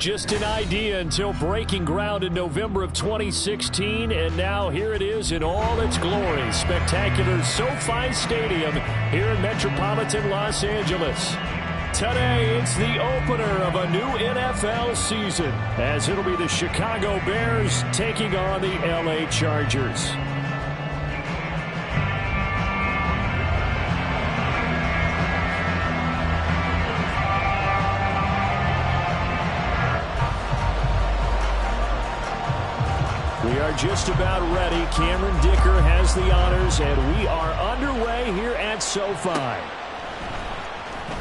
Just an idea until breaking ground in November of 2016, and now here it is in all its glory. Spectacular SoFi Stadium here in metropolitan Los Angeles. Today, it's the opener of a new NFL season, as it'll be the Chicago Bears taking on the LA Chargers. We are just about ready. Cameron Dicker has the honors, and we are underway here at SoFi.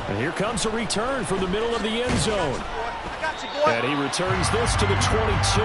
And here comes a return from the middle of the end zone. And he returns this to the 22.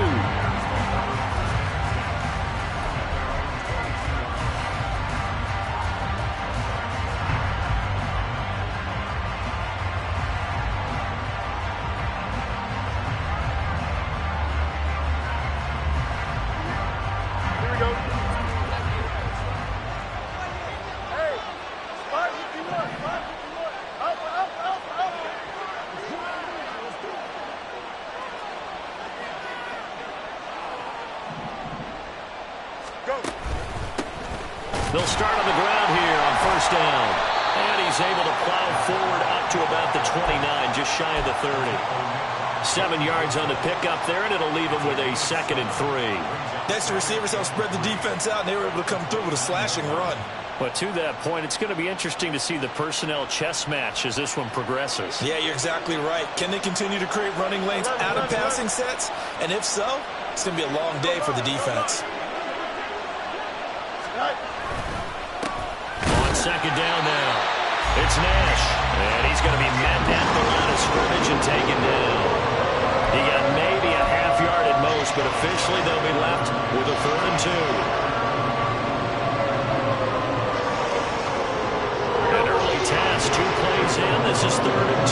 They'll start on the ground here on first down. And he's able to plow forward up to about the 29, just shy of the 30. 7 yards on the pickup there, and it'll leave him with a 2nd and 3. Next, the receivers helped spread the defense out, and they were able to come through with a slashing run. But to that point, it's going to be interesting to see the personnel chess match as this one progresses. Yeah, you're exactly right. Can they continue to create running lanes out of passing sets? And if so, it's going to be a long day for the defense. Second down now. It's Nash. And he's going to be met at the line of scrimmage and taken down. He got maybe a half yard at most, but officially they'll be left with a 3rd and 2. An early task, 2 plays in. This is 3rd and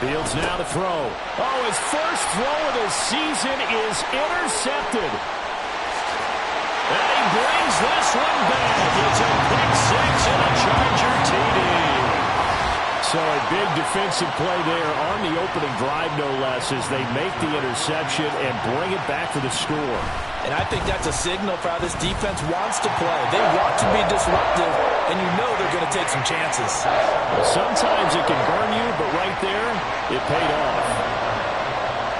2. Fields now to throw. Oh, his first throw of the season is intercepted. And he brings this one back. It's a pick 6 and a Charger TD. So a big defensive play there on the opening drive, no less, as they make the interception and bring it back for the score. And I think that's a signal for how this defense wants to play. They want to be disruptive, and you know they're going to take some chances. Well, sometimes it can burn you, but right there, it paid off.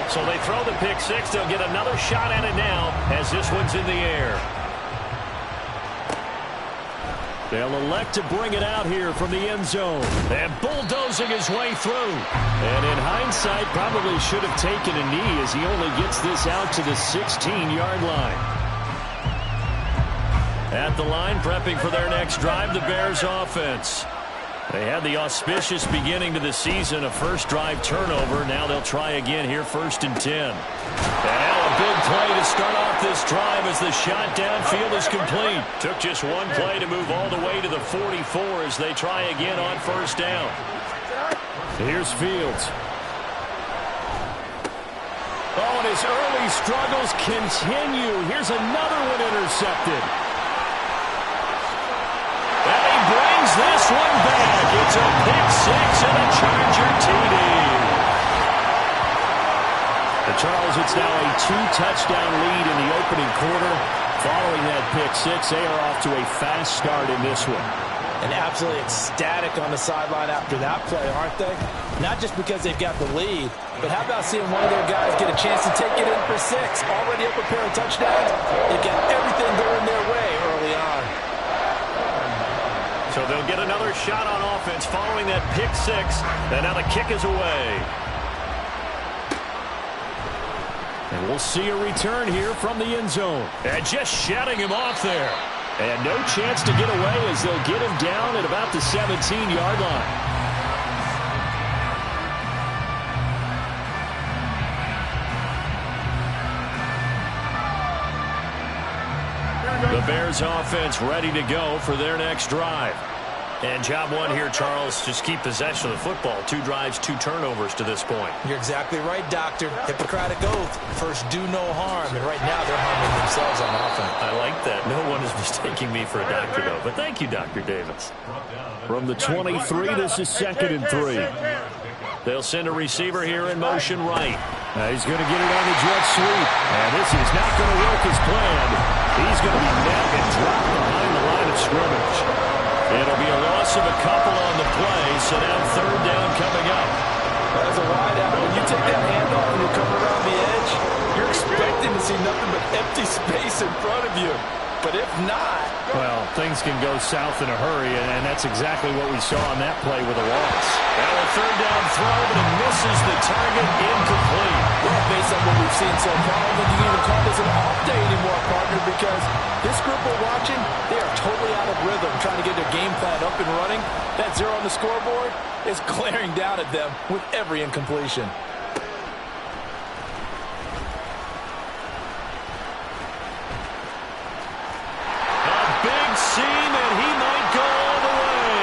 So they throw the pick 6. They'll get another shot at it now as this one's in the air. They'll elect to bring it out here from the end zone. And bulldozing his way through. And in hindsight, probably should have taken a knee as he only gets this out to the 16-yard line. At the line, prepping for their next drive, the Bears offense. They had the auspicious beginning to the season, a first drive turnover. Now they'll try again here, 1st and 10. And now a big play to start off this drive as the shot downfield is complete. Took just one play to move all the way to the 44 as they try again on first down. Here's Fields. Oh, and his early struggles continue. Here's another one intercepted. And he brings this one back. It's a pick 6 and a Charger TD. The Charles, it's now a 2-touchdown lead in the opening quarter. Following that pick 6, they are off to a fast start in this one. And absolutely ecstatic on the sideline after that play, aren't they? Not just because they've got the lead, but how about seeing one of their guys get a chance to take it in for 6? Already up a pair of touchdowns. They've got everything going their way early on. So they'll get another shot on offense following that pick 6. And now the kick is away. And we'll see a return here from the end zone. And just shutting him off there. And no chance to get away as they'll get him down at about the 17-yard line. The Bears offense ready to go for their next drive. And job one here, Charles, just keep possession of the football. 2 drives, 2 turnovers to this point. You're exactly right, Doctor. Hippocratic oath. First, do no harm. And right now, they're harming themselves on offense. I like that. No one is mistaking me for a doctor, though. But thank you, Dr. Davis. From the 23, this is 2nd and 3. They'll send a receiver here in motion right. He's going to get it on the jet sweep. And this is not going to work as planned. He's going to be met and dropped behind the line of scrimmage. It'll be a loss of a couple on the play, so now 3rd down coming up. As a wideout, when you take that handoff and you come around the edge, you're expecting to see nothing but empty space in front of you. But if not... Well, things can go south in a hurry, and that's exactly what we saw on that play with a loss. Now a 3rd down throw, but it misses the target, incomplete. Well, based on what we've seen so far, I don't think you can even call this an off day anymore, partner, because this group we're watching, they are totally out of rhythm, trying to get their game plan up and running. That 0 on the scoreboard is glaring down at them with every incompletion. Seam, and he might go all the way.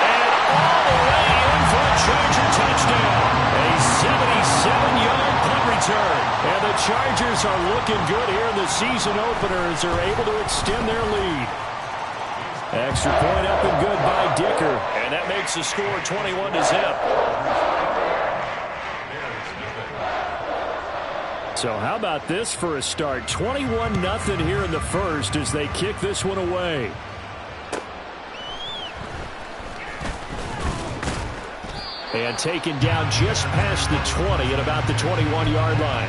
And all the way in for a Charger touchdown. A 77-yard punt return. And the Chargers are looking good here in the season opener as they're able to extend their lead. Extra point up and good by Dicker. And that makes the score 21-0. So how about this for a start? 21-0 here in the first as they kick this one away. And taken down just past the 20 at about the 21-yard line.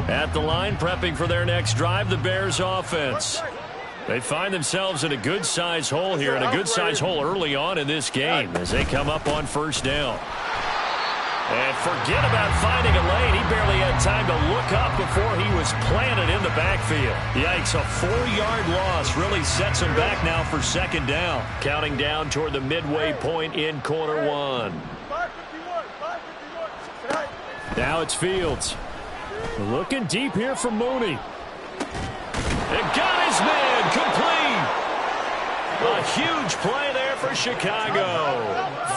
At the line, prepping for their next drive, the Bears offense. They find themselves in a good-sized hole here, and a good-sized hole early on in this game as they come up on 1st down. And forget about finding a lane. He barely had time to look up before he was planted in the backfield. Yikes, a 4-yard loss really sets him back now for 2nd down. Counting down toward the midway point in quarter 1. Now it's Fields. Looking deep here for Mooney. It got his man complete. A huge play there for Chicago.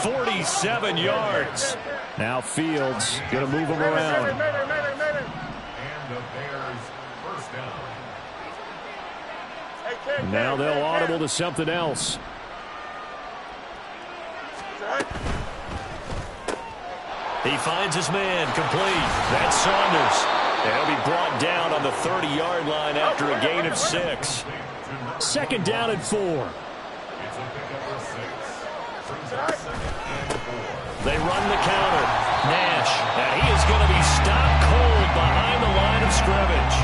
47 yards. Now Fields going to move him around. And the Bears first down. Now they'll audible to something else. He finds his man complete. That's Saunders. They'll be brought down on the 30-yard line after a gain of 6. 2nd down and 4. They run the counter. Nash. Now he is going to be stopped cold behind the line of scrimmage.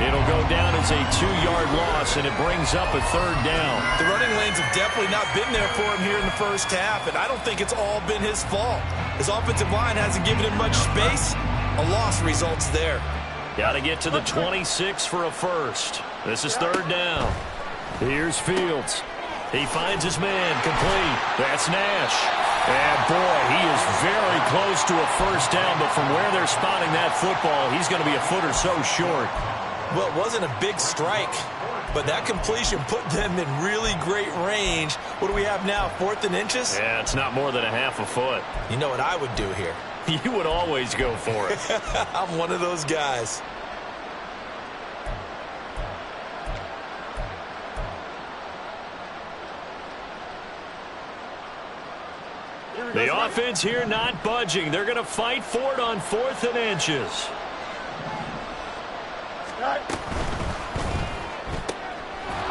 It'll go down as a 2-yard loss, and it brings up a 3rd down. The running lanes have definitely not been there for him here in the first half, and I don't think it's all been his fault. His offensive line hasn't given him much space. A loss results there. Got to get to the 26 for a first. This is 3rd down. Here's Fields. He finds his man complete. That's Nash. And boy, he is very close to a first down, but from where they're spotting that football, he's going to be a foot or so short. Well, it wasn't a big strike, but that completion put them in really great range. What do we have now, 4th and inches? Yeah, it's not more than a half a foot. You know what I would do here? You would always go for it. I'm one of those guys. The offense here not budging. They're going to fight for it on 4th and inches.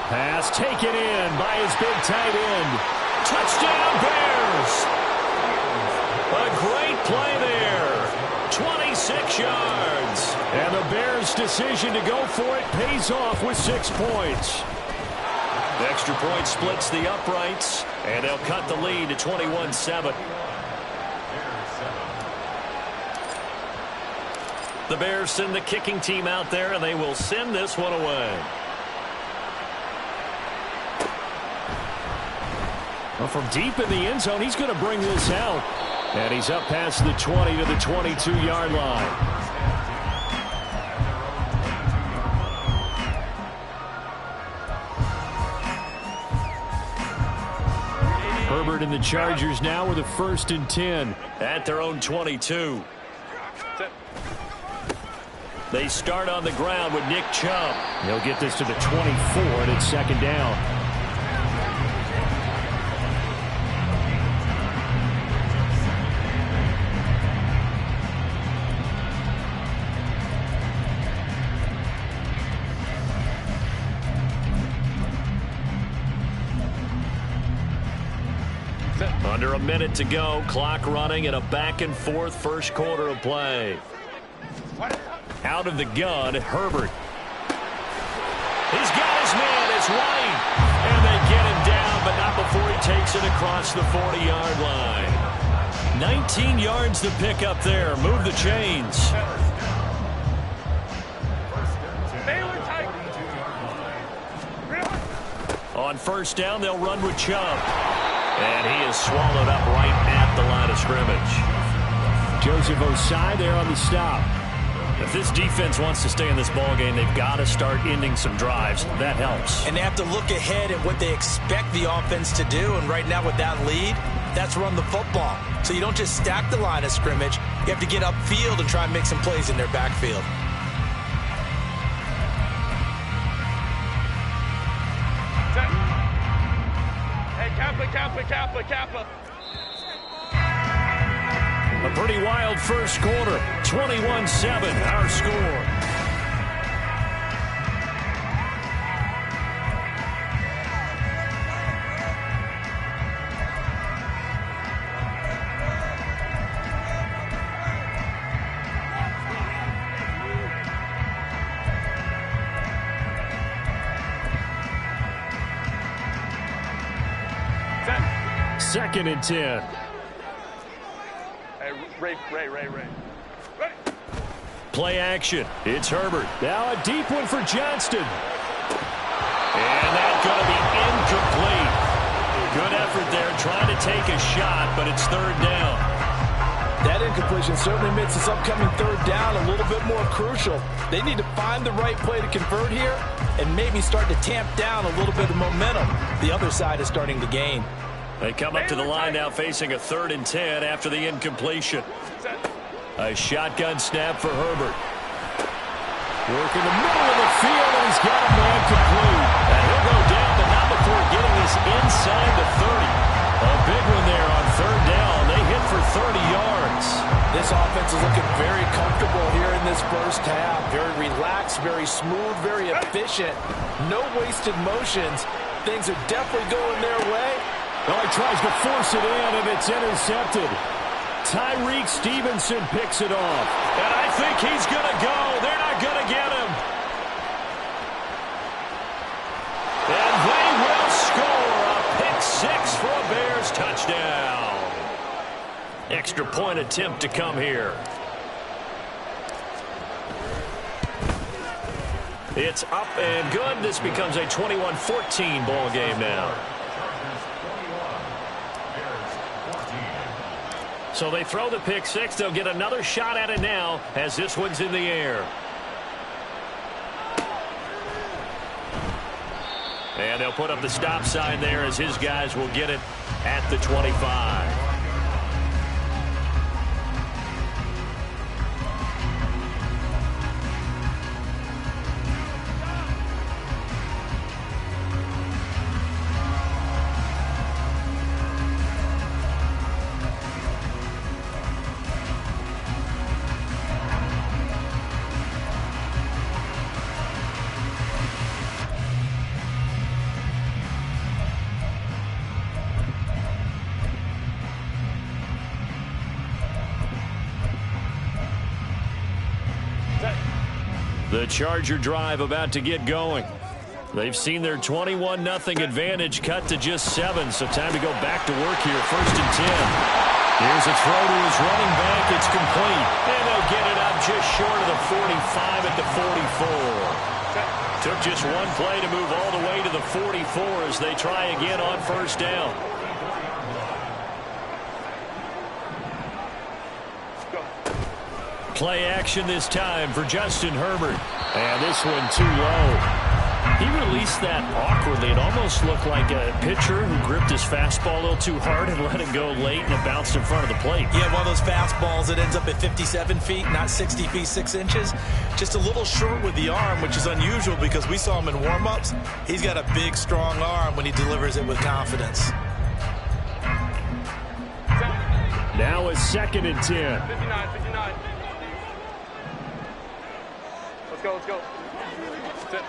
Pass taken in by his big tight end. Touchdown Bears! A great play there. 26 yards. And the Bears' decision to go for it pays off with 6 points. The extra point splits the uprights, and they'll cut the lead to 21-7. The Bears send the kicking team out there, and they will send this one away. Well, from deep in the end zone, he's going to bring this out. And he's up past the 20 to the 22-yard line. Herbert and the Chargers now with a 1st and 10 at their own 22. They start on the ground with Nick Chubb. He'll get this to the 24, and it's 2nd down. Under a minute to go, clock running, and a back-and-forth first quarter of play. Out of the gun, Herbert. He's got his man. It's White. And they get him down, but not before he takes it across the 40-yard line. 19 yards to pick up there. Move the chains. On 1st down, they'll run with Chubb. And he is swallowed up right at the line of scrimmage. Joseph Ossai there on the stop. If this defense wants to stay in this ballgame, they've got to start ending some drives. That helps. And they have to look ahead at what they expect the offense to do. And right now with that lead, that's run the football. So you don't just stack the line of scrimmage. You have to get upfield and try and make some plays in their backfield. Kappa. A pretty wild first quarter. 21-7, our score. Second and 10. Hey, Ray. Ready? Play action. It's Herbert. Now a deep one for Johnston. And that's going to be incomplete. Good effort there trying to take a shot, but it's 3rd down. That incompletion certainly makes this upcoming 3rd down a little bit more crucial. They need to find the right play to convert here and maybe start to tamp down a little bit of momentum. The other side is starting to gain. They come up to the line now facing a 3rd and 10 after the incompletion. A shotgun snap for Herbert. Work in the middle of the field, and he's got a man complete. And he'll go down, but not before getting this inside the 30. A big one there on 3rd down. They hit for 30 yards. This offense is looking very comfortable here in this first half. Very relaxed, very smooth, very efficient. No wasted motions. Things are definitely going their way. Well, he tries to force it in, and it's intercepted. Tyreek Stevenson picks it off. And I think he's going to go. They're not going to get him. And they will score a pick-6 for a Bears touchdown. Extra point attempt to come here. It's up and good. This becomes a 21-14 ball game now. So they throw the pick-6. They'll get another shot at it now as this one's in the air. And they'll put up the stop sign there as his guys will get it at the 25. The Charger drive about to get going. They've seen their 21-0 advantage cut to just 7, so time to go back to work here. 1st and 10. Here's a throw to his running back. It's complete. And they'll get it up just short of the 45 at the 44. Took just one play to move all the way to the 44 as they try again on 1st down. Play action this time for Justin Herbert. And this one too low. He released that awkwardly. It almost looked like a pitcher who gripped his fastball a little too hard and let it go late, and it bounced in front of the plate. Yeah, one of those fastballs that ends up at 57 feet, not 60 feet, 6 inches. Just a little short with the arm, which is unusual because we saw him in warm-ups. He's got a big, strong arm when he delivers it with confidence. Now a 2nd and 10. 59. Let's go, let's go. Sit.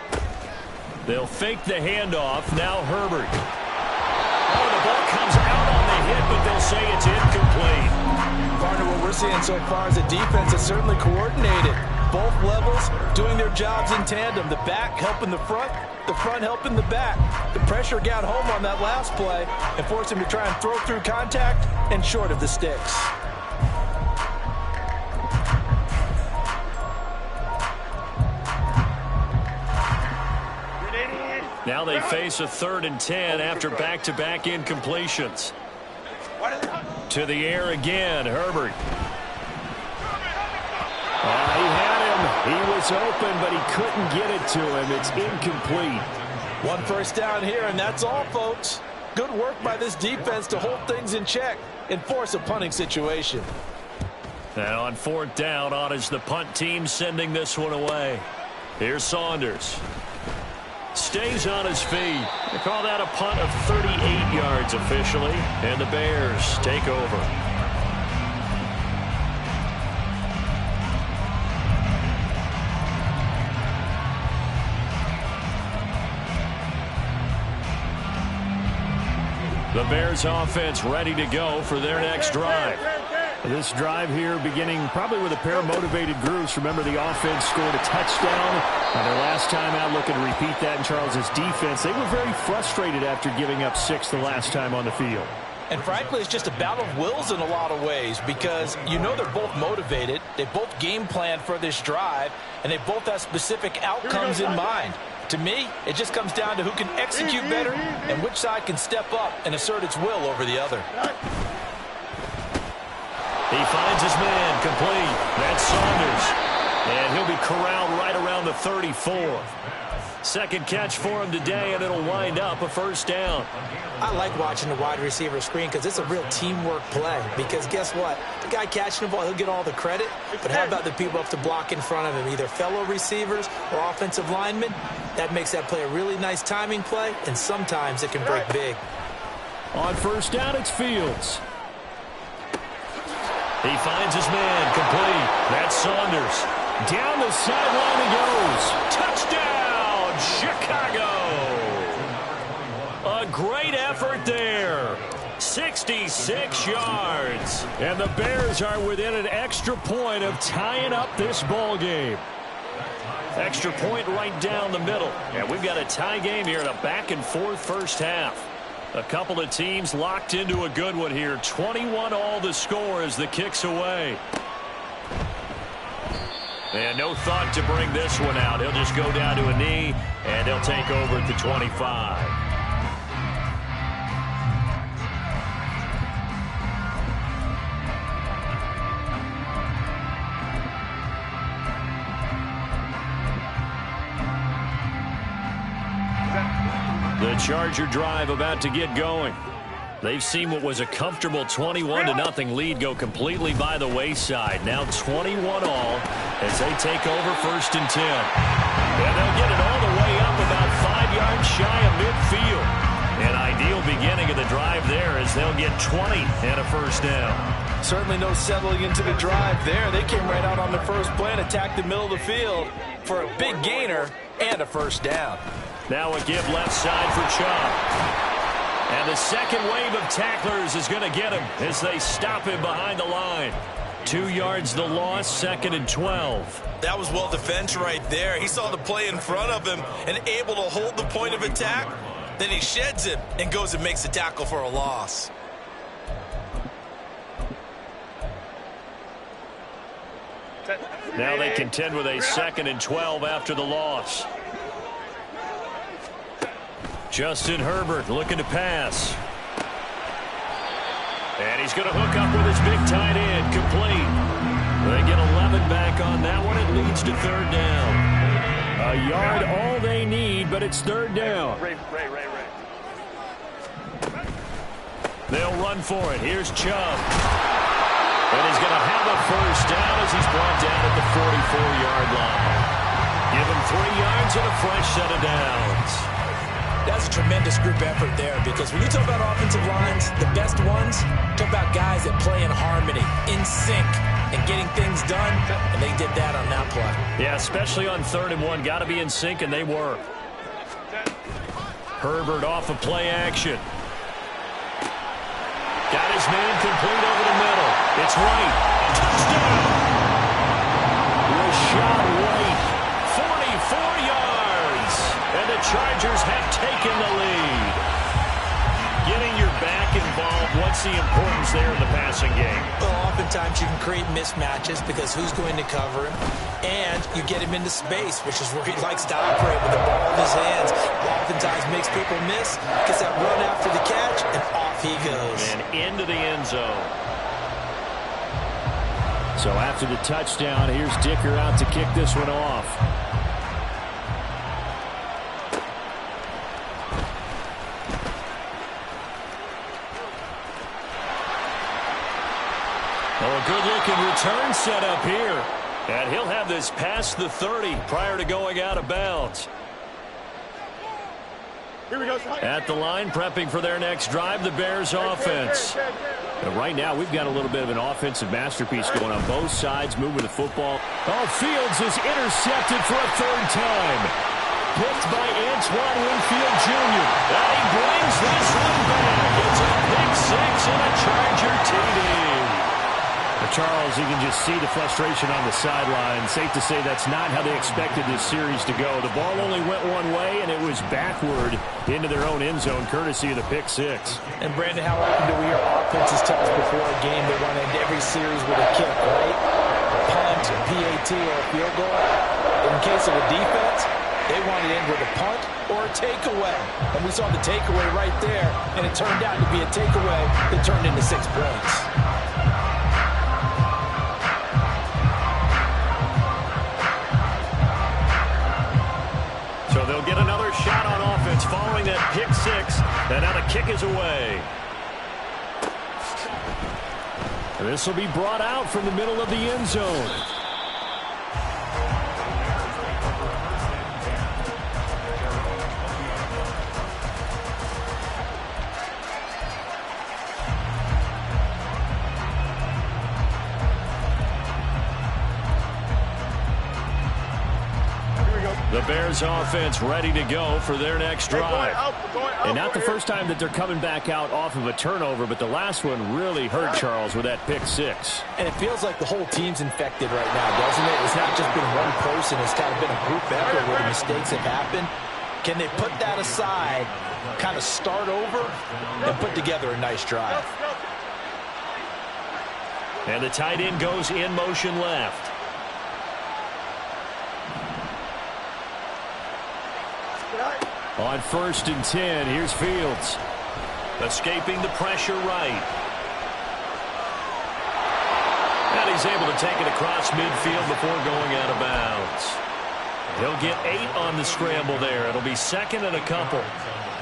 They'll fake the handoff. Now Herbert. Oh, the ball comes out on the hit, but they'll say it's incomplete. Partner, what we're seeing so far is the defense is certainly coordinated. Both levels doing their jobs in tandem. The back helping the front helping the back. The pressure got home on that last play and forced him to try and throw through contact and short of the sticks. Now they face a 3rd and 10 after back-to-back incompletions. To the air again, Herbert. He had him. He was open, but he couldn't get it to him. It's incomplete. 1 first down here, and that's all, folks. Good work by this defense to hold things in check and force a punting situation. Now on 4th down, on is the punt team sending this one away. Here's Saunders. Stays on his feet. They call that a punt of 38 yards officially, and the Bears take over. The Bears offense ready to go for their next drive. This drive here beginning probably with a pair of motivated groups. Remember, the offense scored a touchdown. Their last time out, looking to repeat that in Charles's defense. They were very frustrated after giving up 6 the last time on the field. And frankly, it's just a battle of wills in a lot of ways because you know they're both motivated. They both game plan for this drive, and they both have specific outcomes in mind. To me, it just comes down to who can execute better and which side can step up and assert its will over the other. He finds his man complete. That's Saunders. And he'll be corralled right around the 34. Second catch for him today, and it'll wind up a 1st down. I like watching the wide receiver screen because it's a real teamwork play. Because guess what? The guy catching the ball, he'll get all the credit. But how about the people up to block in front of him, either fellow receivers or offensive linemen? That makes that play a really nice timing play, and sometimes it can break big. On 1st down, it's Fields. He finds his man complete. That's Saunders. Down the sideline he goes. Touchdown, Chicago. A great effort there. 66 yards. And the Bears are within an extra point of tying up this ball game. Extra point right down the middle. And we've got a tie game here in a back-and-forth first half. A couple of teams locked into a good one here. 21-all the score as the kick's away. And no thought to bring this one out. He'll just go down to a knee, and he'll take over at the 25. The Charger drive about to get going. They've seen what was a comfortable 21-0 lead go completely by the wayside. Now 21-all as they take over 1st and 10. And they'll get it all the way up about 5 yards shy of midfield. An ideal beginning of the drive there as they'll get 20 and a 1st down. Certainly no settling into the drive there. They came right out on the first play and attacked the middle of the field for a big gainer and a 1st down. Now a give left side for Chubb. And the second wave of tacklers is going to get him as they stop him behind the line. 2 yards the loss, 2nd and 12. That was well defended right there. He saw the play in front of him and able to hold the point of attack. Then he sheds him and goes and makes a tackle for a loss. Now they contend with a 2nd and 12 after the loss. Justin Herbert looking to pass. And he's going to hook up with his big tight end, complete. They get 11 back on that one. It leads to third down. A yard all they need, but it's third down. Ray. They'll run for it. Here's Chubb. And he's going to have a first down as he's brought down at the 44-yard line. Give him 3 yards and a fresh set of downs. That's a tremendous group effort there, because when you talk about offensive lines, the best ones, talk about guys that play in harmony, in sync, and getting things done, and they did that on that play. Yeah, especially on 3rd and 1. Got to be in sync, and they were. Herbert off of play action. Got his man complete over the middle. It's White. Touchdown! Rashad White, 44 yards. And the Chargers have taken the lead. Getting your back involved, what's the importance there in the passing game? Well, oftentimes you can create mismatches because who's going to cover him? And you get him into space, which is where he likes to operate with the ball in his hands. Oftentimes makes people miss, gets that run after the catch, and off he goes. And into the end zone. So after the touchdown, here's Dicker out to kick this one off. Oh, a good-looking return set up here. And he'll have this past the 30 prior to going out of bounds. At the line, prepping for their next drive, the Bears offense. But right now, we've got a little bit of an offensive masterpiece going on both sides, moving the football. Oh, Fields is intercepted for a 3rd time. Picked by Antoine Winfield Jr. And he brings this one back. It's a pick 6 and a Charger TD. Charles, you can just see the frustration on the sideline. Safe to say that's not how they expected this series to go. The ball only went one way, and it was backward into their own end zone, courtesy of the pick 6. And, Brandon, how often do we hear offenses tell us before a game they want to end every series with a kick, right? Punt, a PAT, or a field goal. In case of a defense, they want to end with a punt or a takeaway. And we saw the takeaway right there, and it turned out to be a takeaway that turned into 6 points. So they'll get another shot on offense following that pick 6. And now the kick is away. And this will be brought out from the middle of the end zone. The Bears offense ready to go for their next drive. And not the first time that they're coming back out off of a turnover, but the last one really hurt Charles with that pick 6. And it feels like the whole team's infected right now, doesn't it? It's not just been one person. It's kind of been a group effort where the mistakes have happened. Can they put that aside, kind of start over, and put together a nice drive? And the tight end goes in motion left. On 1st and 10, here's Fields. Escaping the pressure right. And he's able to take it across midfield before going out of bounds. He'll get 8 on the scramble there. It'll be 2nd and a couple.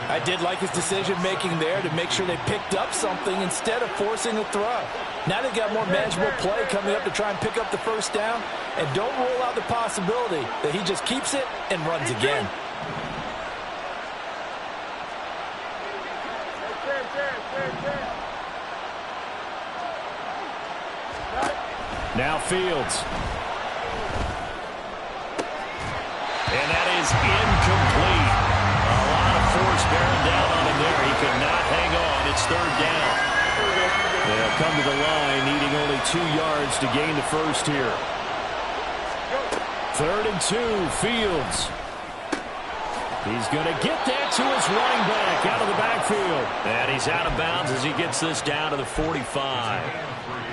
I did like his decision-making there to make sure they picked up something instead of forcing a throw. Now they've got more manageable play coming up to try and pick up the first down. And don't rule out the possibility that he just keeps it and runs again. Now Fields. And that is incomplete. A lot of force bearing down on him there. He could not hang on. It's 3rd down. They'll come to the line, needing only 2 yards to gain the first here. 3rd and 2, Fields. He's going to get that to his running back out of the backfield. And he's out of bounds as he gets this down to the 45.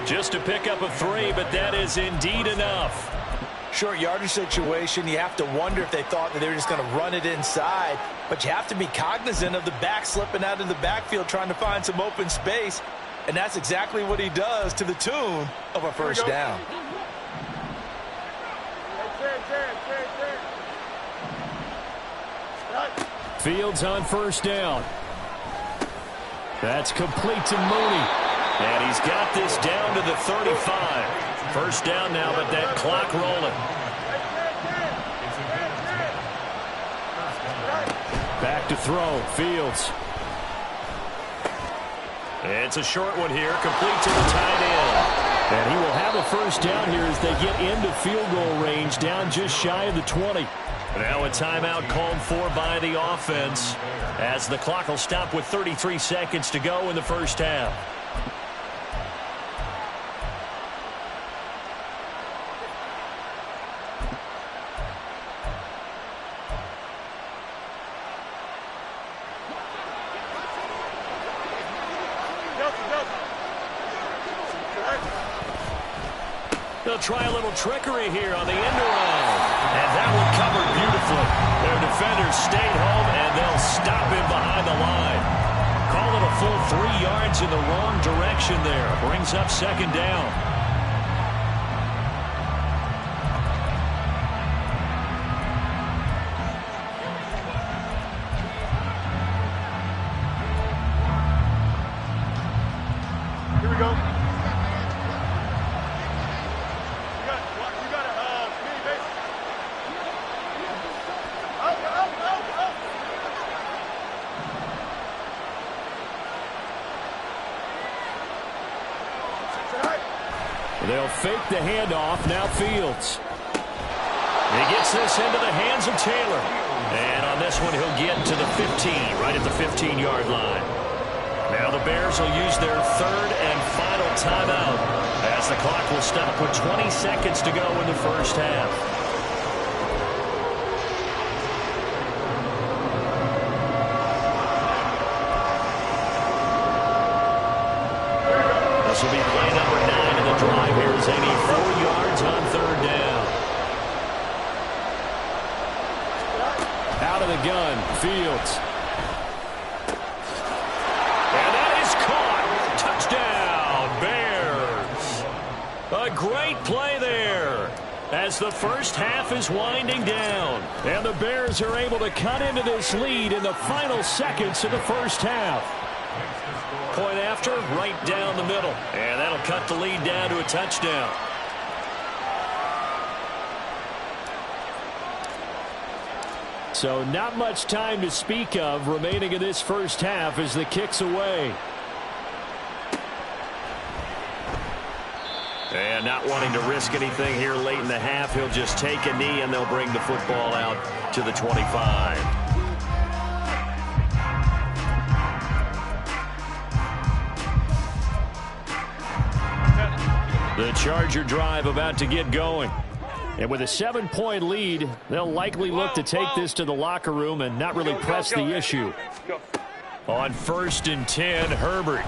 Just to pick up a 3, but that is indeed enough. Short yardage situation, you have to wonder if they thought that they were just going to run it inside. But you have to be cognizant of the back slipping out of the backfield trying to find some open space. And that's exactly what he does to the tune of a first down. Fields on first down. That's complete to Mooney. And he's got this down to the 35. First down now, but that clock rolling. Back to throw. Fields. It's a short one here, complete to the tight end. And he will have a first down here as they get into field goal range, down just shy of the 20. Now a timeout called for by the offense as the clock will stop with 33 seconds to go in the first half. They'll try a little trickery here on the end around. And that one covered beautifully. Their defenders stayed home, and they'll stop him behind the line. Call it a full 3 yards in the wrong direction there. Brings up second down. Here we go. They'll fake the handoff. Now Fields. He gets this into the hands of Taylor. And on this one, he'll get to the 15, right at the 15-yard line. Now the Bears will use their third and final timeout as the clock will stop with 20 seconds to go in the first half. This will be play number 9 in the drive here as they need 4 yards on third down. Out of the gun. Fields. And that is caught. Touchdown, Bears. A great play there as the first half is winding down. And the Bears are able to cut into this lead in the final seconds of the first half. Point after, right down the middle. And that'll cut the lead down to a touchdown. So not much time to speak of remaining in this first half as the kick's away. And not wanting to risk anything here late in the half, he'll just take a knee and they'll bring the football out to the 25. The Charger drive about to get going. And with a 7-point lead, they'll likely look to take this to the locker room and not really press the issue. On first and 10, Herbert.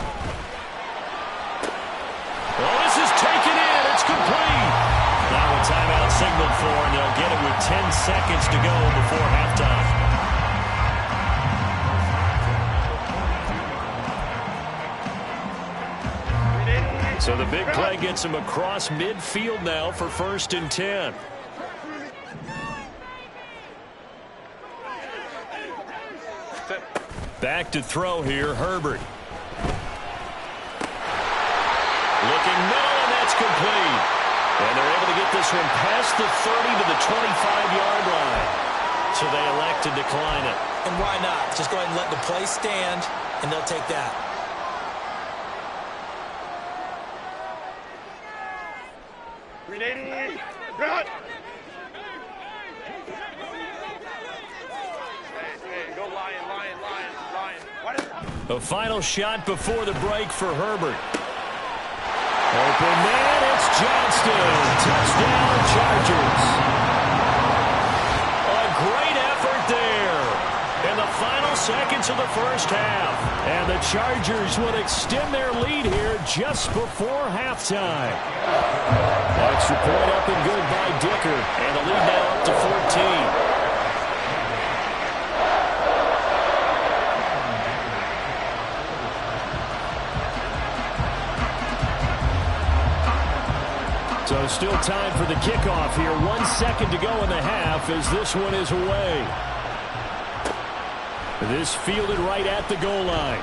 Well, this is taken in. It's complete. Now a timeout signaled for, and they'll get it with 10 seconds to go before halftime. So the big play gets him across midfield now for first and 10. Back to throw here, Herbert. Looking middle, and that's complete. And they're able to get this one past the 30 to the 25-yard line. So they elect to decline it. And why not? Just go ahead and let the play stand, and they'll take that. A final shot before the break for Herbert. Open man, it's Johnston. Touchdown, Chargers. A great effort there in the final seconds of the first half. And the Chargers will extend their lead here just before halftime. Extra point up and good by Dicker. And the lead now up to 14. So still time for the kickoff here. 1 second to go in the half as this one is away. This fielded right at the goal line.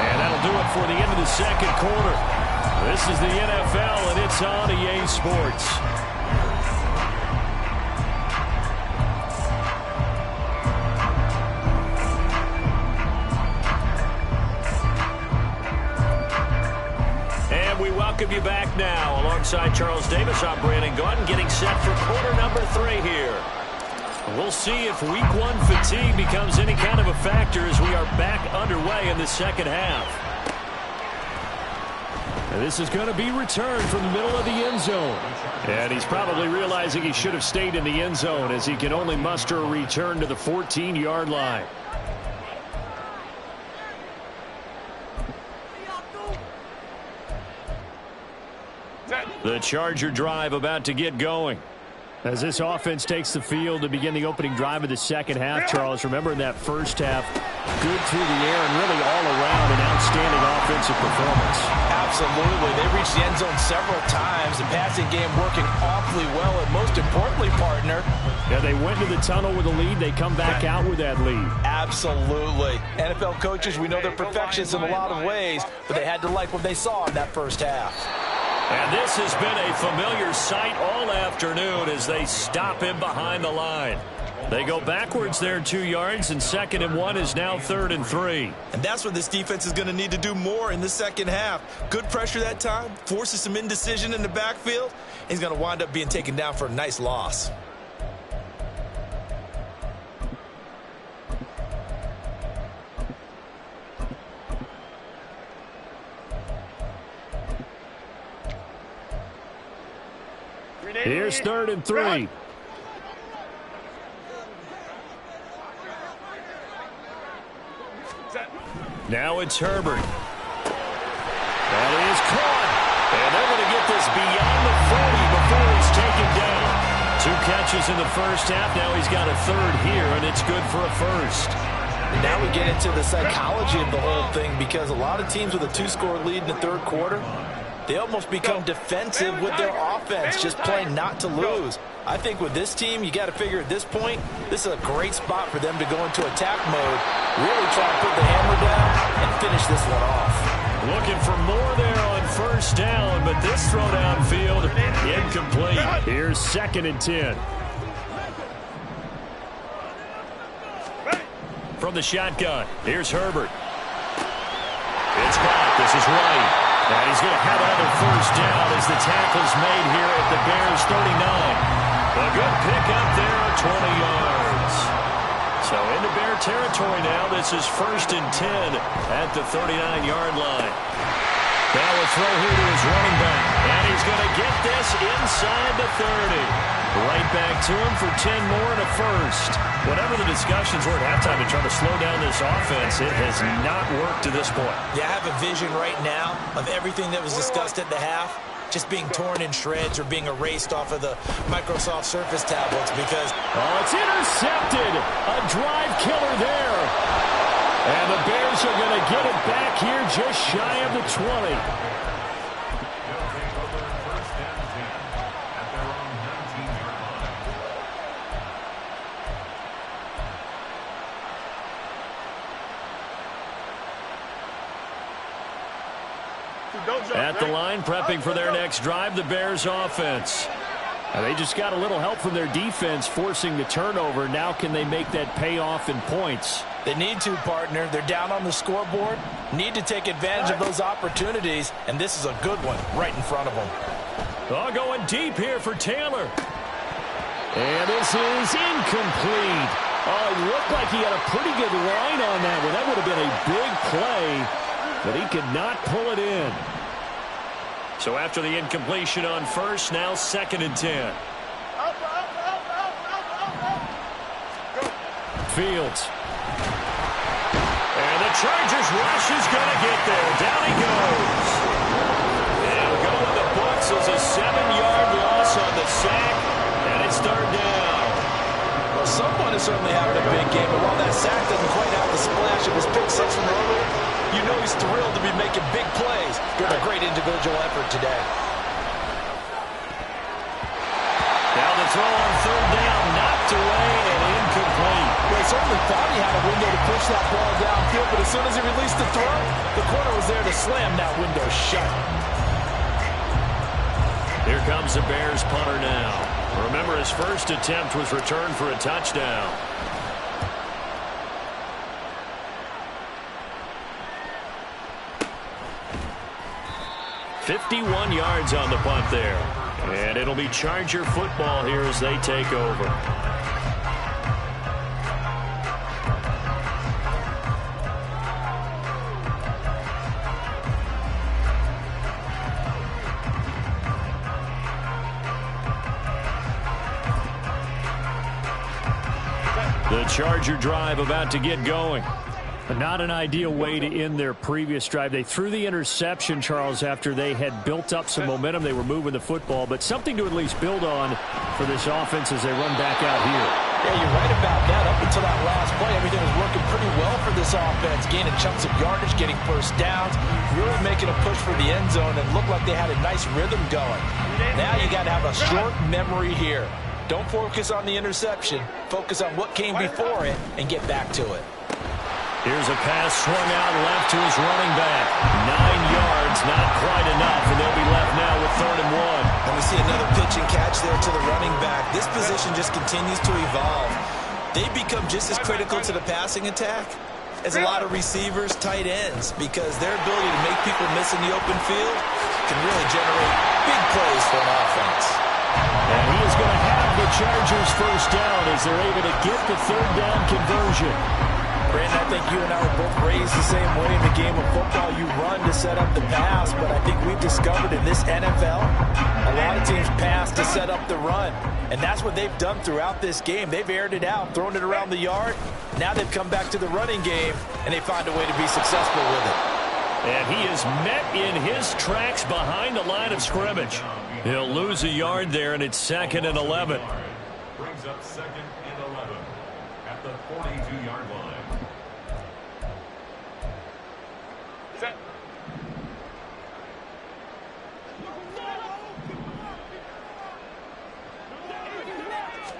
And that'll do it for the end of the second quarter. This is the NFL, and it's on EA Sports. And we welcome you back now. Alongside Charles Davis, I'm Brandon Gaudin, getting set for quarter number 3 here. We'll see if week 1 fatigue becomes any kind of a factor as we are back underway in the second half. And this is going to be returned from the middle of the end zone. And he's probably realizing he should have stayed in the end zone as he can only muster a return to the 14-yard line. The Charger drive about to get going. As this offense takes the field to begin the opening drive of the second half, Charles, remember in that first half, good through the air and really all around an outstanding offensive performance. Absolutely. They reached the end zone several times. The passing game working awfully well, and most importantly, partner. Yeah, they went to the tunnel with a lead. They come back out with that lead. Absolutely. NFL coaches, we know they're perfectionists in a lot of ways, but they had to like what they saw in that first half. And this has been a familiar sight all afternoon as they stop him behind the line. They go backwards there 2 yards, and 2nd and 1 is now 3rd and 3. And that's what this defense is going to need to do more in the second half. Good pressure that time, forces some indecision in the backfield. He's going to wind up being taken down for a nice loss. Here's 3rd and 3. Now it's Herbert. That is caught. And they're going to get this beyond the 40 before he's taken down. 2 catches in the first half. Now he's got a 3rd here, and it's good for a 1st. Now we get into the psychology of the whole thing, because a lot of teams with a 2-score lead in the 3rd quarter, they almost become defensive with their offense, just playing not to lose. I think with this team, you got to figure at this point, this is a great spot for them to go into attack mode, really try to put the hammer down and finish this one off. Looking for more there on 1st down, but this throw downfield incomplete. Here's 2nd and 10. From the shotgun, here's Herbert. It's caught. This is Wright. And he's going to have another 1st down as the tackle's made here at the Bears 39. A good pickup there at 20 yards. So into Bear territory now. This is 1st and 10 at the 39-yard line. Now a throw here to his running back. And he's going to get this inside the 30. Right back to him for 10 more and a 1st. Whatever the discussions were at halftime to try to slow down this offense, it has not worked to this point. Yeah, I have a vision right now of everything that was discussed at the half just being torn in shreds or being erased off of the Microsoft Surface tablets, because... Oh, it's intercepted. A drive killer there. And the Bears are going to get it back here just shy of the 20. At the line, prepping for their next drive, the Bears offense. And they just got a little help from their defense forcing the turnover. Now can they make that pay off in points? They need to, partner. They're down on the scoreboard. Need to take advantage of those opportunities, and this is a good one right in front of them. Oh, going deep here for Taylor. And this is incomplete. Oh, it looked like he had a pretty good line on that one. That would have been a big play, but he could not pull it in. So after the incompletion on 1st, now 2nd and 10. Fields. And the Chargers rush is going to get there. Down he goes. And go in the books as a 7-yard loss on the sack. And it's 3rd down. Well, someone is certainly having a big game, but while that sack doesn't quite have the splash of his pick 6 from earlier, you know he's thrilled to be making big plays during a great individual effort today. Now the throw on 3rd down. Tipped away and incomplete. Well, he certainly thought he had a window to push that ball downfield, but as soon as he released the throw, the corner was there to slam that window shut. Here comes the Bears punter now. Remember, his first attempt was returned for a touchdown. "51 yards on the punt there. And it'll be Charger football here as they take over. The Charger drive about to get going. But not an ideal way to end their previous drive. They threw the interception, Charles, after they had built up some momentum. They were moving the football, but something to at least build on for this offense as they run back out here. Yeah, you're right about that. Up until that last play, everything was working pretty well for this offense. Gaining chunks of yardage, getting first downs, really making a push for the end zone, and looked like they had a nice rhythm going. Now you got to have a short memory here. Don't focus on the interception. Focus on what came before it and get back to it. Here's a pass swung out left to his running back. 9 yards, not quite enough, and they'll be left now with 3rd and 1. And we see another pitch and catch there to the running back. This position just continues to evolve. They become just as critical to the passing attack as a lot of receivers, tight ends, because their ability to make people miss in the open field can really generate big plays for an offense. And he is going to have the Chargers first down as they're able to get the 3rd down conversion. Brandon, I think you and I were both raised the same way in the game of football. You run to set up the pass, but I think we've discovered in this NFL, a lot of teams pass to set up the run. And that's what they've done throughout this game. They've aired it out, thrown it around the yard. Now they've come back to the running game, and they find a way to be successful with it. And he is met in his tracks behind the line of scrimmage. He'll lose a yard there, and it's 2nd and 11. Brings up 2nd and 11 at the 42-yard line. Set.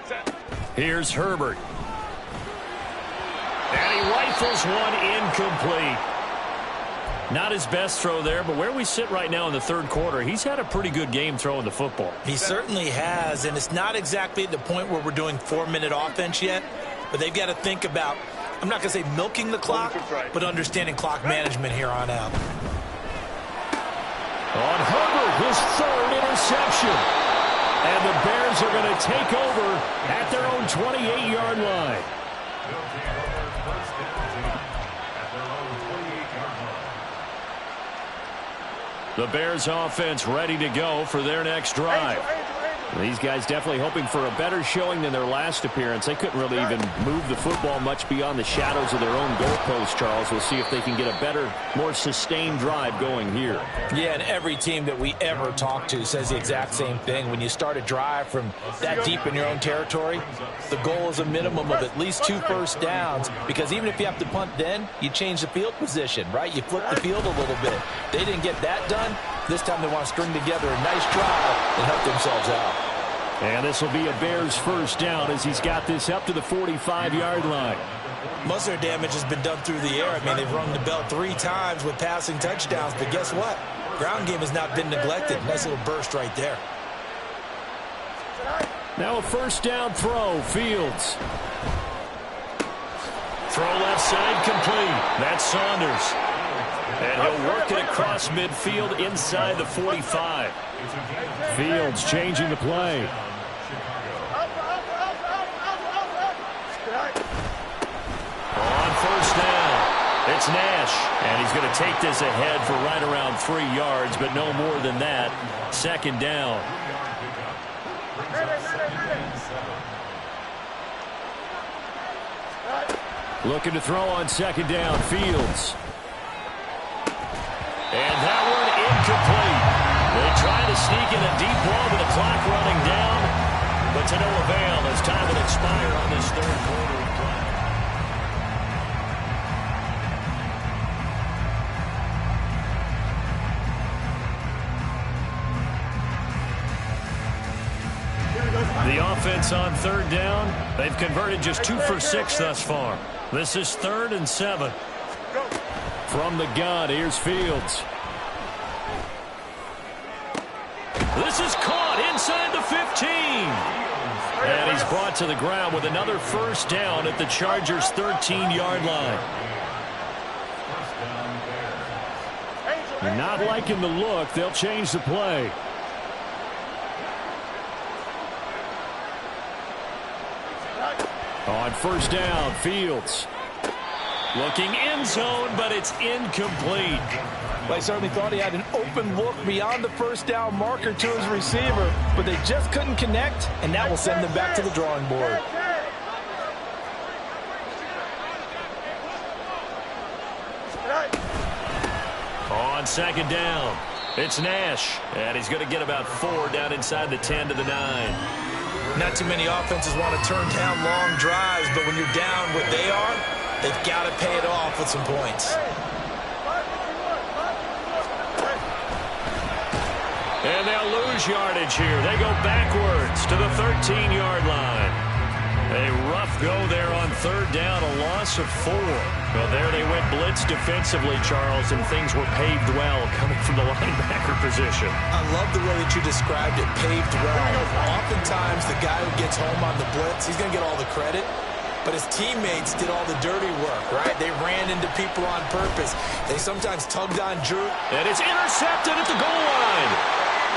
Set. Here's Herbert. And he rifles one incomplete. Not his best throw there, but where we sit right now in the 3rd quarter, he's had a pretty good game throwing the football. He certainly has, and it's not exactly at the point where we're doing 4-minute offense yet, but they've got to think about, I'm not going to say milking the clock, but understanding clock management here on out. On Herbert, his 3rd interception. And the Bears are going to take over at their own 28-yard line. The Bears offense ready to go for their next drive. These guys definitely hoping for a better showing than their last appearance. They couldn't really even move the football much beyond the shadows of their own goalpost, Charles. We'll see if they can get a better, more sustained drive going here. Yeah, and every team that we ever talk to says the exact same thing. When you start a drive from that deep in your own territory, the goal is a minimum of at least 2 first downs, because even if you have to punt then, you change the field position, right? You flip the field a little bit. They didn't get that done. This time they want to string together a nice drive and help themselves out. And this will be a Bears first down as he's got this up to the 45-yard line. Most of their damage has been done through the air. I mean, they've rung the bell 3 times with passing touchdowns, but guess what? Ground game has not been neglected. Nice little burst right there. Now a first down throw, Fields. Throw left side complete. That's Saunders. And he'll work it across midfield inside the 45. Fields changing the play. On first down, it's Nash. And he's going to take this ahead for right around 3 yards, but no more than that. 2nd down. Looking to throw on 2nd down, Fields. And that one incomplete. They try to sneak in a deep ball with the clock running down, but to no avail as time will expire on this 3rd quarter of play. Here we go. The offense on third down, they've converted just 2 for 6 thus far. This is 3rd and 7. From the gun, here's Fields. This is caught inside the 15. And he's brought to the ground with another first down at the Chargers' 13-yard line. You're not liking the look. They'll change the play. On first down, Fields. Looking end zone, but it's incomplete. They certainly thought he had an open look beyond the first down marker to his receiver, but they just couldn't connect, and that will send them back to the drawing board. On second down, it's Nash, and he's going to get about 4 down inside the 10 to the 9. Not too many offenses want to turn down long drives, but when you're down what they are, they've got to pay it off with some points. And they'll lose yardage here. They go backwards to the 13-yard line. A rough go there on third down, a loss of 4. Well, there they went blitz defensively, Charles, and things were paved well coming from the linebacker position. I love the way that you described it, paved well. Oftentimes, the guy who gets home on the blitz, he's going to get all the credit, but his teammates did all the dirty work, right? They ran into people on purpose. They sometimes tugged on Drew. And it's intercepted at the goal line.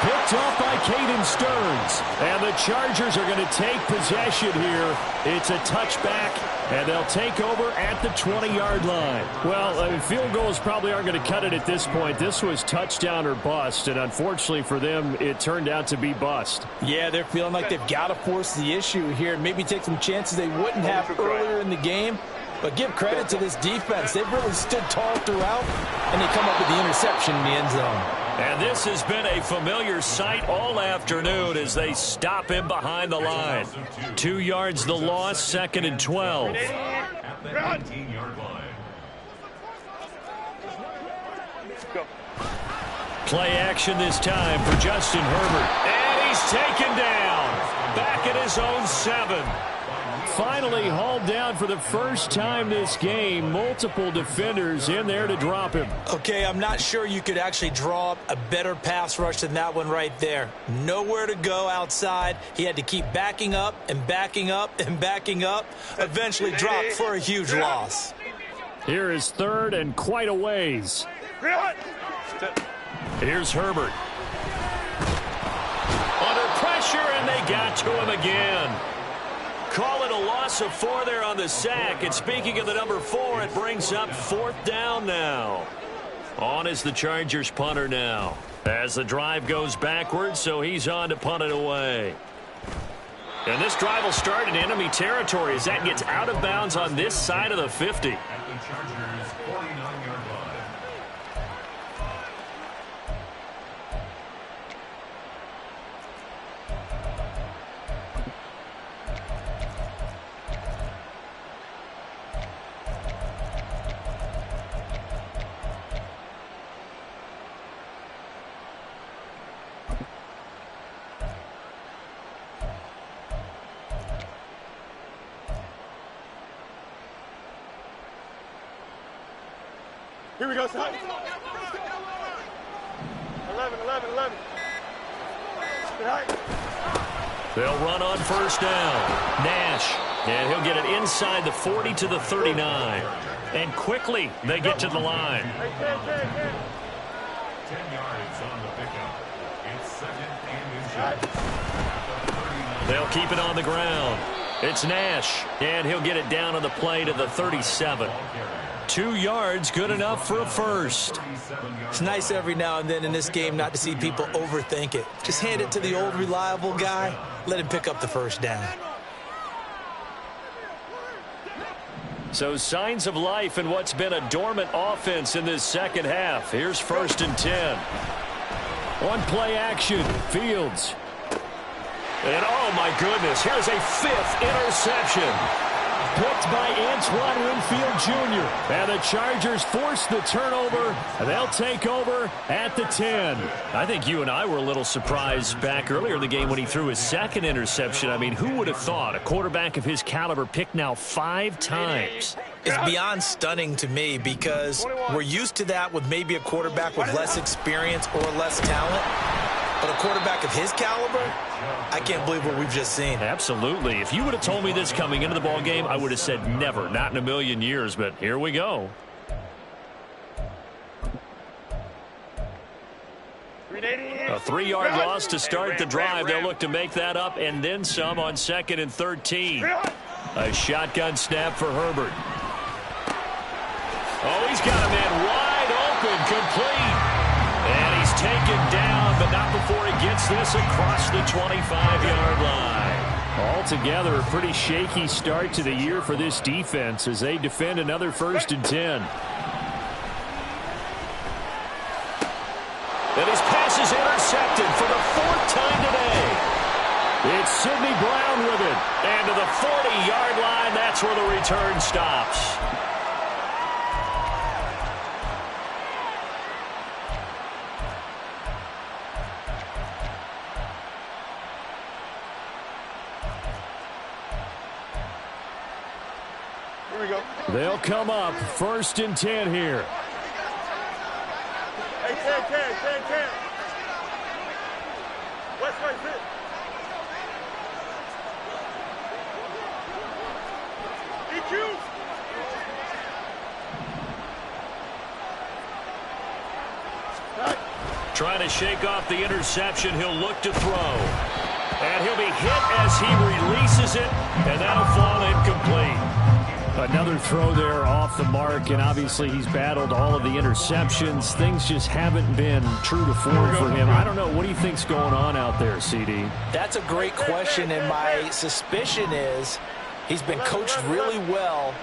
Picked off by Caden Stearns. And the Chargers are going to take possession here. It's a touchback, and they'll take over at the 20-yard line. Well, field goals probably aren't going to cut it at this point. This was touchdown or bust, and unfortunately for them, it turned out to be bust. Yeah, they're feeling like they've got to force the issue here and maybe take some chances they wouldn't have earlier in the game. But give credit to this defense. They've really stood tall throughout, and they come up with the interception in the end zone. And this has been a familiar sight all afternoon as they stop him behind the line. 2 yards the loss, 2nd and 12. At the 18-yard line. Play action this time for Justin Herbert. And he's taken down. Back at his own 7. Finally hauled down for the first time this game. Multiple defenders in there to drop him. Okay, I'm not sure you could actually draw up a better pass rush than that one right there. Nowhere to go outside. He had to keep backing up and backing up and backing up. Eventually dropped for a huge loss. Here is 3rd and quite a ways. Here's Herbert. Under pressure, and they got to him again. Call it a loss of 4 there on the sack. And speaking of the number 4, it brings up 4th down now. On is the Chargers punter now. As the drive goes backwards, so he's on to punt it away. And this drive will start in enemy territory as that gets out of bounds on this side of the 50. At the Chargers' 49-yard line. Here we go, son. 11. They'll run on first down. Nash, and he'll get it inside the 40 to the 39. And quickly, they get to the line. 10 yards on the pickup. It's 2nd and inches. They'll keep it on the ground. It's Nash, and he'll get it down on the play to the 37. 2 yards, good enough for a first. It's nice every now and then in this game not to see people overthink it. Just hand it to the old reliable guy. Let him pick up the first down. So signs of life in what's been a dormant offense in this second half. Here's 1st and 10. On play action, Fields. And oh my goodness, here's a 5th interception. picked by Antoine Winfield Jr. And the Chargers force the turnover. They'll take over at the 10. I think you and I were a little surprised back earlier in the game when he threw his second interception. I mean, who would have thought a quarterback of his caliber picked now 5 times? It's beyond stunning to me because we're used to that with maybe a quarterback with less experience or less talent. But a quarterback of his caliber, I can't believe what we've just seen. Absolutely. If you would have told me this coming into the ball game, I would have said never, not in a million years. But here we go. A 3-yard loss to start the drive. They'll look to make that up and then some on 2nd and 13. A shotgun snap for Herbert. Oh, he's got a man wide open, complete. And he's taken down, but not before he gets this across the 25-yard line. Altogether, a pretty shaky start to the year for this defense as they defend another 1st and 10. And his pass is intercepted for the 4th time today. It's Sidney Brown with it. And to the 40-yard line, that's where the return stops. Here we go. They'll come up 1st and 10 here. Hey, 10. West right fit. EQ. Trying to shake off the interception. He'll look to throw. And he'll be hit as he releases it. And that'll fall incomplete. Another throw there off the mark, and obviously he's battled all of the interceptions. Things just haven't been true to form for him. I don't know. What do you think's going on out there, CD? That's a great question, and my suspicion is he's been coached really well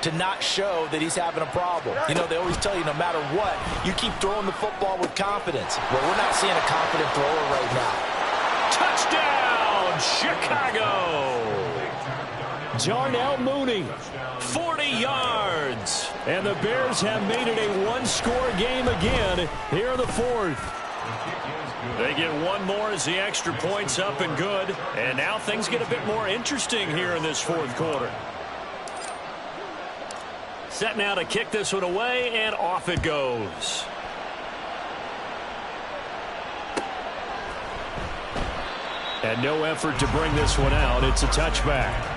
to not show that he's having a problem. You know, they always tell you no matter what, you keep throwing the football with confidence. Well, we're not seeing a confident thrower right now. Touchdown, Chicago! Darnell Mooney. 40 yards. And the Bears have made it a one-score game again here in the 4th. They get one more as the extra point's up and good. And now things get a bit more interesting here in this 4th quarter. Set now to kick this one away, and off it goes. And no effort to bring this one out. It's a touchback.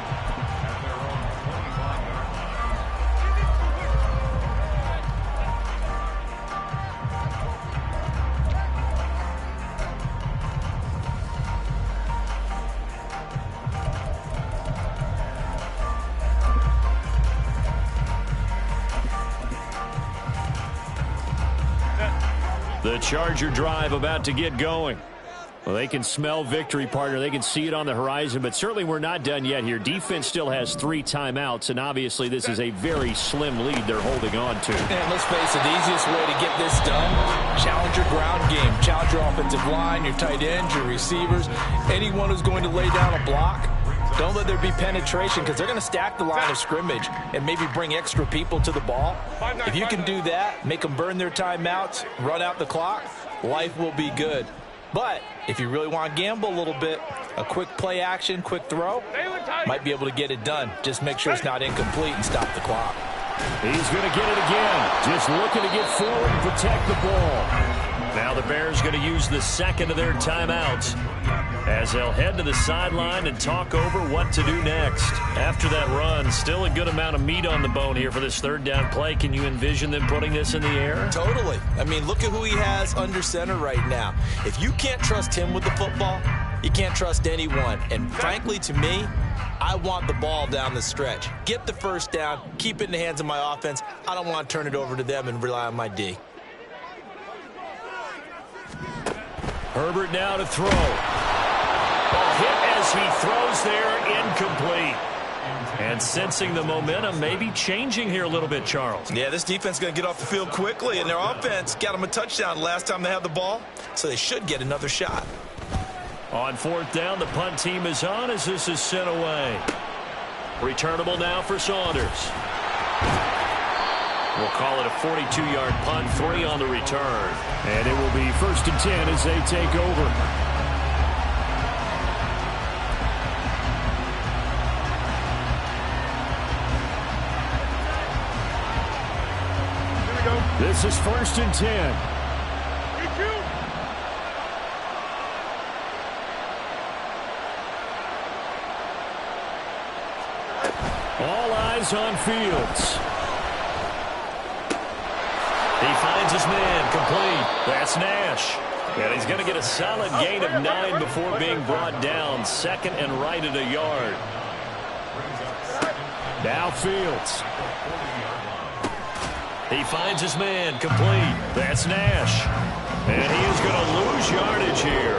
The Charger drive about to get going. Well, they can smell victory, partner. They can see it on the horizon, but certainly we're not done yet here. Defense still has 3 timeouts, and obviously this is a very slim lead they're holding on to. And let's face it, the easiest way to get this done, challenge your ground game. Challenge your offensive line, your tight ends, your receivers, anyone who's going to lay down a block. Don't let there be penetration because they're going to stack the line of scrimmage and maybe bring extra people to the ball. If you can do that, make them burn their timeouts, run out the clock, life will be good. But if you really want to gamble a little bit, a quick play action, quick throw, might be able to get it done. Just make sure it's not incomplete and stop the clock. He's going to get it again. Just looking to get forward and protect the ball. Now the Bears going to use the second of their timeouts as they'll head to the sideline and talk over what to do next. After that run, still a good amount of meat on the bone here for this 3rd down play. Can you envision them putting this in the air? Totally. I mean, look at who he has under center right now. If you can't trust him with the football, you can't trust anyone. And frankly, to me, I want the ball down the stretch. Get the 1st down, keep it in the hands of my offense. I don't want to turn it over to them and rely on my D. Herbert now to throw. Ball hit as he throws there, incomplete. And sensing the momentum, maybe changing here a little bit, Charles. Yeah, this defense is going to get off the field quickly, and their offense got them a touchdown last time they had the ball, so they should get another shot. On 4th down, the punt team is on as this is sent away. Returnable now for Saunders. We'll call it a 42-yard punt, 3 on the return. And it will be 1st and 10 as they take over. This is 1st and 10. All eyes on Fields. He finds his man, complete. That's Nash. And he's going to get a solid gain of 9 before being brought down. 2nd and right at a yard. Now Fields. He finds his man, complete. That's Nash. And he is going to lose yardage here.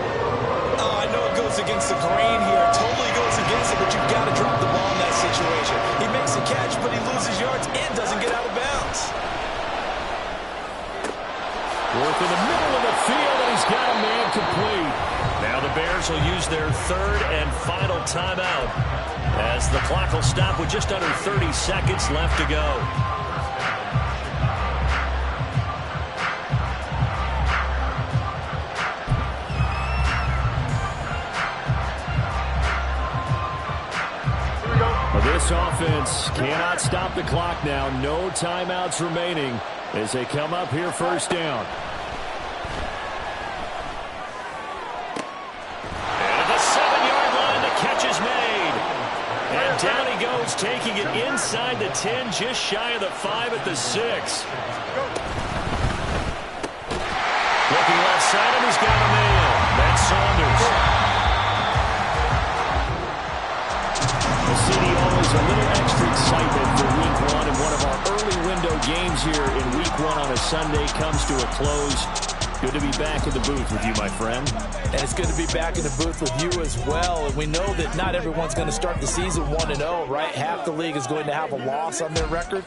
Oh, I know it goes against the grain here. It totally goes against it, but you've got to drop the ball in that situation. He makes a catch, but he loses yards and doesn't get out of bounds. Work in the middle of the field, and he's got a man complete. Now the Bears will use their 3rd and final timeout as the clock will stop with just under 30 seconds left to go. This offense cannot stop the clock now. No timeouts remaining as they come up here 1st down. And at the 7-yard line, the catch is made. And down he goes, taking it inside the 10, just shy of the 5 at the 6. Looking left side, and he's got a man. That's Saunders. CD, always a little extra excitement for Week 1, and one of our early window games here in Week 1 on a Sunday comes to a close. Good to be back in the booth with you, my friend. And it's good to be back in the booth with you as well. And we know that not everyone's going to start the season 1-0, right? Half the league is going to have a loss on their record.